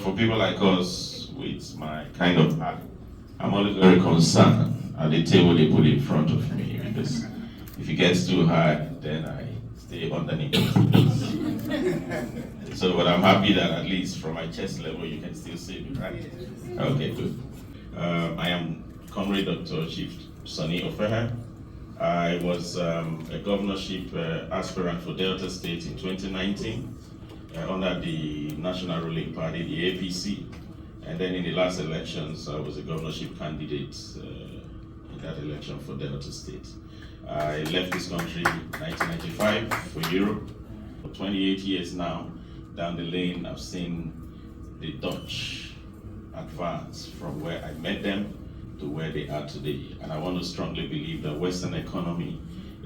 for people like us with my kind of heart, I'm always very concerned at the table they put in front of me, because if it gets too hard, then I stay underneath. So, but I'm happy that at least from my chest level, you can still see me, right? Okay, good. I am Comrade Dr. Chief Sonny Ofehe. I was a governorship aspirant for Delta State in 2019 under the national ruling party, the APC. And then in the last elections, I was a governorship candidate in that election for Delta State. I left this country in 1995 for Europe. For 28 years now, down the lane, I've seen the Dutch advance from where I met them to where they are today. And I want to strongly believe that Western economy,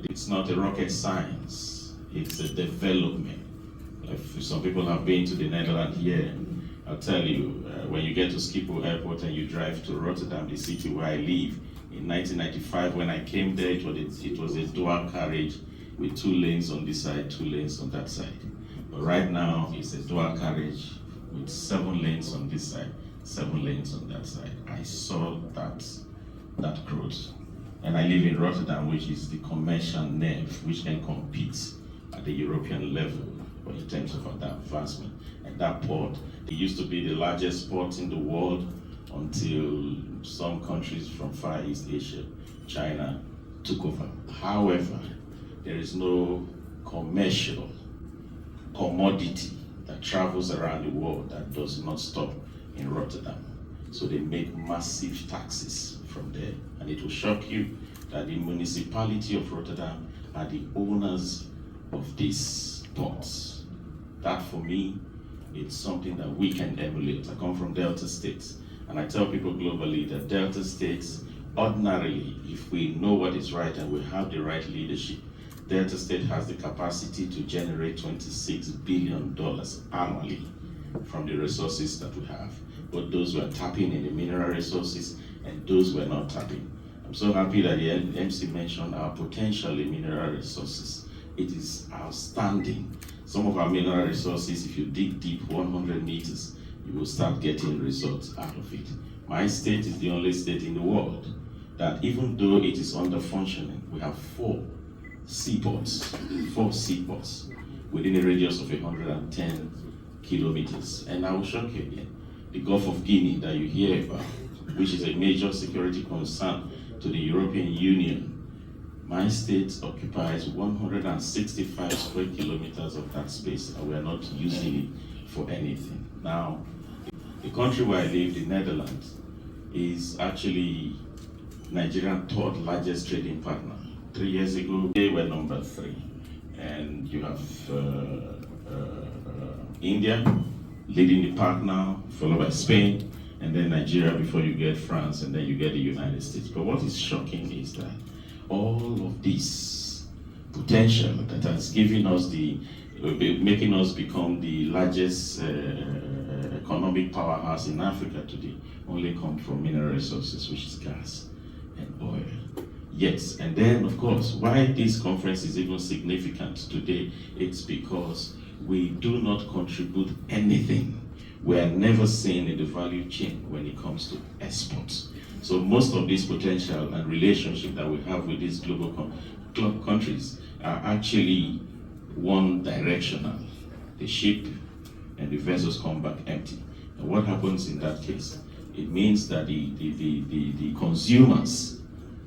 it's not a rocket science, it's a development. If some people have been to the Netherlands here, I'll tell you, when you get to Schiphol Airport and you drive to Rotterdam, the city where I live, in 1995 when I came there, it was a dual carriage with 2 lanes on this side, 2 lanes on that side. But right now, it's a dual carriage with 7 lanes on this side, 7 lanes on that side. I saw that growth. And I live in Rotterdam, which is the commercial nerve, which can compete at the European level in terms of advancement. And that port, it used to be the largest port in the world until some countries from Far East Asia, China, took over. However, there is no commercial commodity that travels around the world that does not stop in Rotterdam. So they make massive taxes from there. And it will shock you that the municipality of Rotterdam are the owners of these ports. That for me, it's something that we can emulate. I come from Delta States, and I tell people globally that Delta States, ordinarily, if we know what is right and we have the right leadership, Delta State has the capacity to generate $26 billion annually from the resources that we have. But those were tapping in the mineral resources and those were not tapping. I'm so happy that the MC mentioned our potential in mineral resources. It is outstanding. Some of our mineral resources, if you dig deep 100 meters, you will start getting results out of it. My state is the only state in the world that, even though it is under functioning, we have 4 seaports within a radius of 110 kilometers. And I will shock you again, the Gulf of Guinea that you hear about, which is a major security concern to the European Union. My state occupies 165 square kilometers of that space, and we are not using it for anything. Now, the country where I live, the Netherlands, is actually Nigeria's 3rd largest trading partner. 3 years ago, they were number 3. And you have India leading the pack now, followed by Spain, and then Nigeria before you get France, and then you get the United States. But what is shocking is that all of this potential that has given us making us become the largest economic powerhouse in Africa today only comes from mineral resources, which is gas and oil. Yes, and then of course, why this conference is even significant today, it's because we do not contribute anything. We are never seen in the value chain when it comes to exports. So most of this potential and relationship that we have with these global countries are actually one directional. The ship and the vessels come back empty. And what happens in that case? It means that the consumers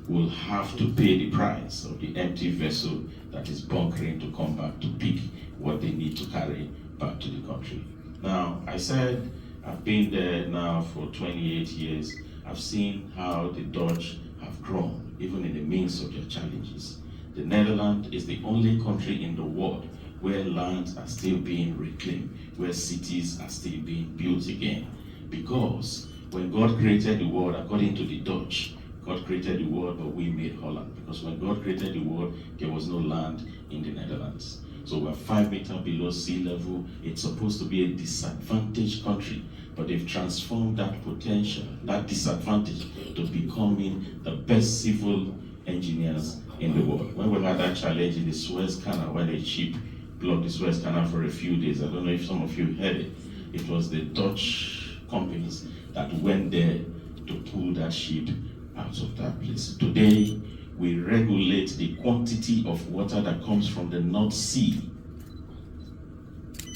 will have to pay the price of the empty vessel that is bunkering to come back to pick what they need to carry back to the country. Now, I said I've been there now for 28 years. I've seen how the Dutch have grown, even in the midst of their challenges. The Netherlands is the only country in the world where lands are still being reclaimed, where cities are still being built again. Because when God created the world, according to the Dutch, God created the world, but we made Holland. Because when God created the world, there was no land in the Netherlands. So we're 5 meters below sea level. It's supposed to be a disadvantaged country, but they've transformed that potential, that disadvantage, to becoming the best civil engineers in the world. When we had that challenge in the Suez Canal, when a ship blocked the Suez Canal for a few days, I don't know if some of you heard it. It was the Dutch companies that went there to pull that ship out of that place. Today, we regulate the quantity of water that comes from the North Sea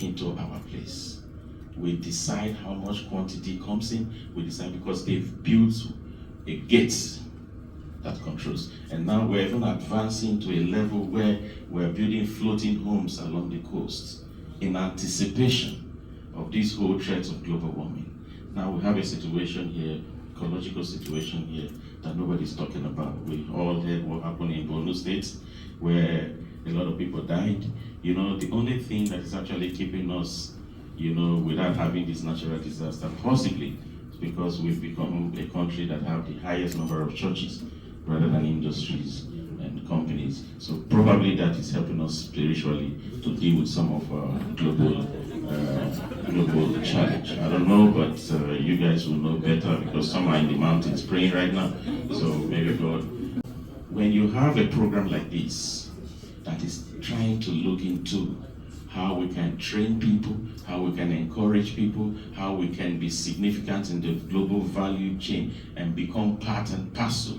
into our place. We decide how much quantity comes in. We decide because they've built a gate that controls. And now we're even advancing to a level where we're building floating homes along the coast in anticipation of this whole threat of global warming. Now we have a situation here, ecological situation here, that nobody's talking about. We all heard what happened in Borno State, where a lot of people died. You know, the only thing that is actually keeping us, you know, without having this natural disaster, possibly, is because we've become a country that have the highest number of churches rather than industries and companies. So probably that is helping us spiritually to deal with some of our global challenge. I don't know, but you guys will know better because some are in the mountains praying right now. So maybe God, when you have a program like this that is trying to look into how we can train people, how we can encourage people, how we can be significant in the global value chain and become part and parcel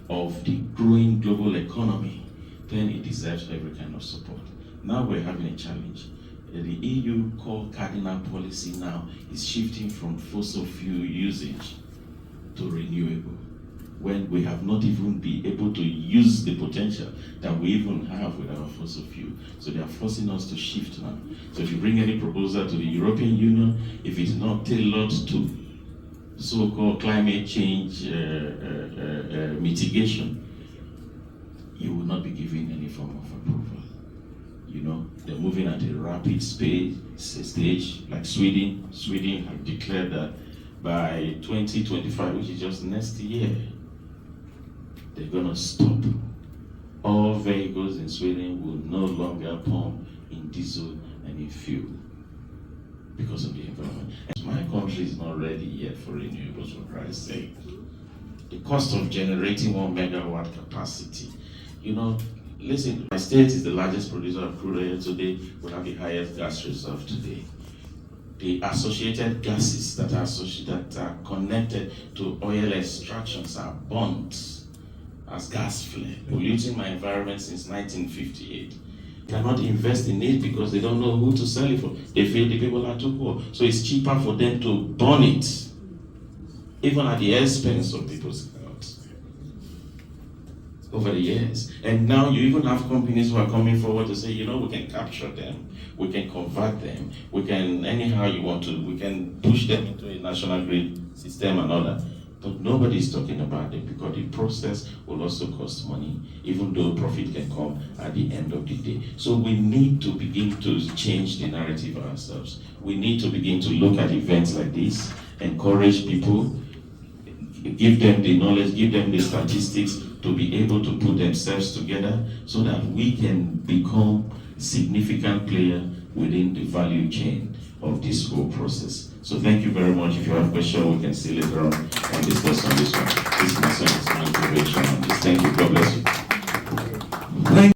of the growing global economy, then it deserves every kind of support. Now we're having a challenge. The EU core cardinal policy now is shifting from fossil fuel usage to renewable, when we have not even been able to use the potential that we even have with our fossil fuel. So they are forcing us to shift now. So if you bring any proposal to the European Union, if it's not tailored to so-called climate change mitigation, you will not be given any form of approval. You know, they're moving at a rapid stage, like Sweden. Sweden have declared that by 2025, which is just next year, they're gonna stop. All vehicles in Sweden will no longer pump in diesel and in fuel because of the environment. And my country is not ready yet for renewables, for Christ's sake. The cost of generating 1 megawatt capacity, you know, listen, my state is the largest producer of crude oil today. We have the highest gas reserve today. The associated gases that are connected to oil extractions are burnt as gas flare, polluting my environment since 1958. Cannot invest in it because they don't know who to sell it for. They feel the people are too poor. So it's cheaper for them to burn it, even at the expense of people's health over the years. And now you even have companies who are coming forward to say, you know, we can capture them, we can convert them, we can, anyhow you want to, we can push them into a national grid system and all that. But nobody is talking about it because the process will also cost money, even though profit can come at the end of the day. So we need to begin to change the narrative ourselves. We need to begin to look at events like this, encourage people, give them the knowledge, give them the statistics to be able to put themselves together so that we can become a significant player within the value chain of this whole process. So thank you very much. If you have questions, we can see later on and discuss on this one. This is my intervention on this. Thank you. God bless you.